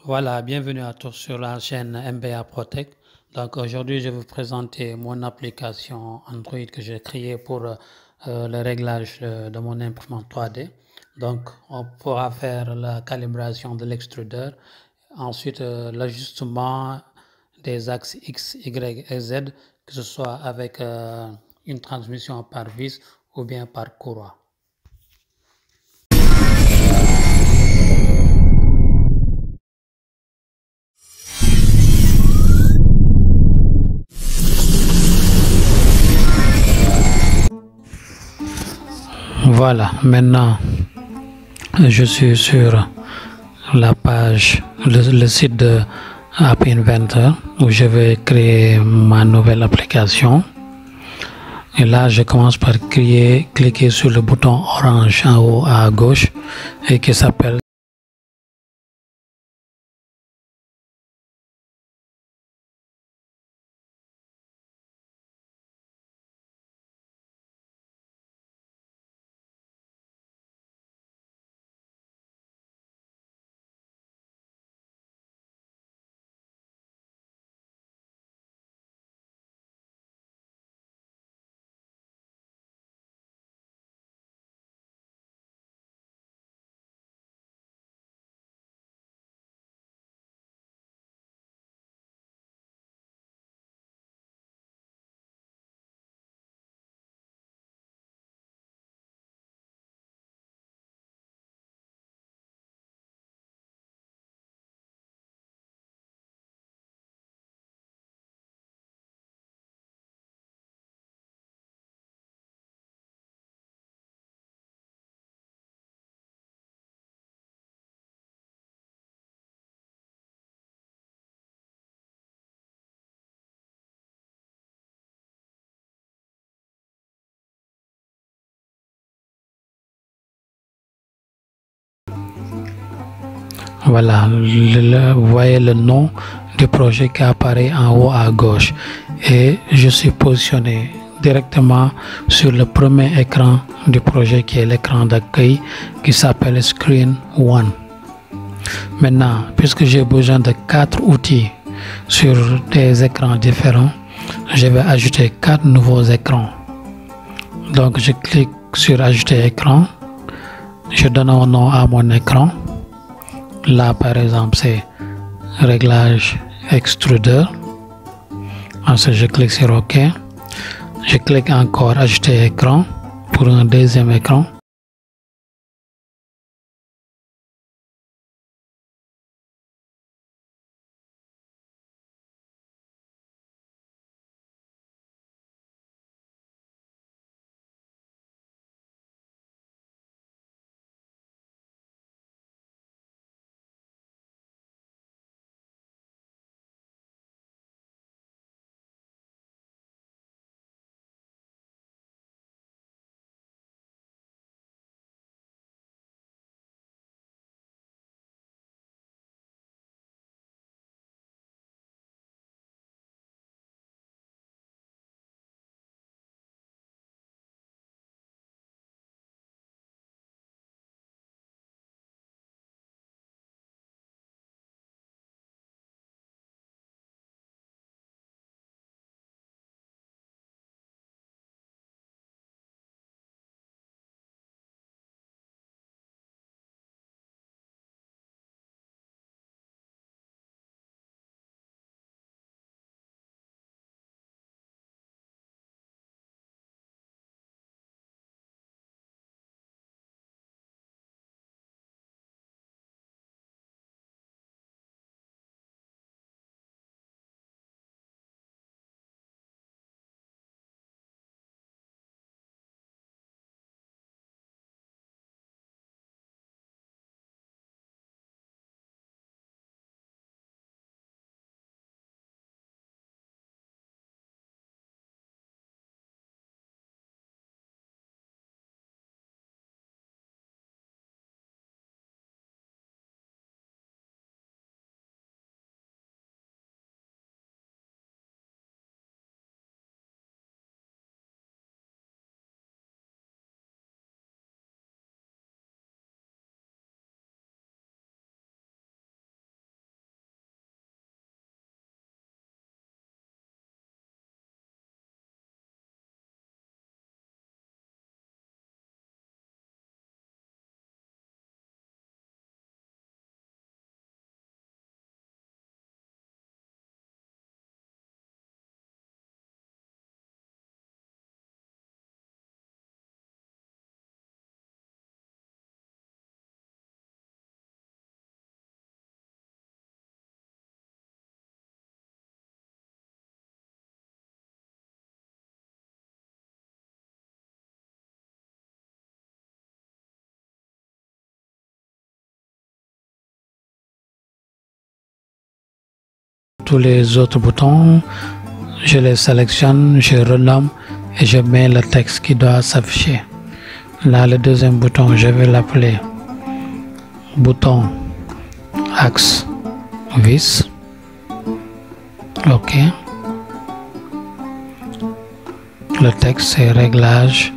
Voilà, bienvenue à tous sur la chaîne MBA Protect. Donc aujourd'hui, je vais vous présenter mon application Android que j'ai créée pour le réglage de mon imprimante 3D. Donc on pourra faire la calibration de l'extrudeur, ensuite l'ajustement des axes X, Y et Z, que ce soit avec une transmission par vis ou bien par courroie. Voilà, maintenant je suis sur la page, le site de App Inventor où je vais créer ma nouvelle application. Et là, je commence par cliquer sur le bouton orange en haut à gauche et qui s'appelle voilà, vous voyez le nom du projet qui apparaît en haut à gauche et je suis positionné directement sur le premier écran du projet qui est l'écran d'accueil qui s'appelle Screen 1. Maintenant, puisque j'ai besoin de 4 outils sur des écrans différents, je vais ajouter 4 nouveaux écrans. Donc je clique sur ajouter écran, je donne un nom à mon écran. Là par exemple c'est réglage extrudeur. Ensuite je clique sur OK. Je clique encore ajouter écran pour un deuxième écran. tous les autres boutons, je les sélectionne, je renomme et je mets le texte qui doit s'afficher. Là, le deuxième bouton, je vais l'appeler bouton axe vis. OK. Le texte c'est réglage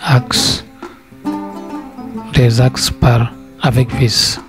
axe des axes avec vis.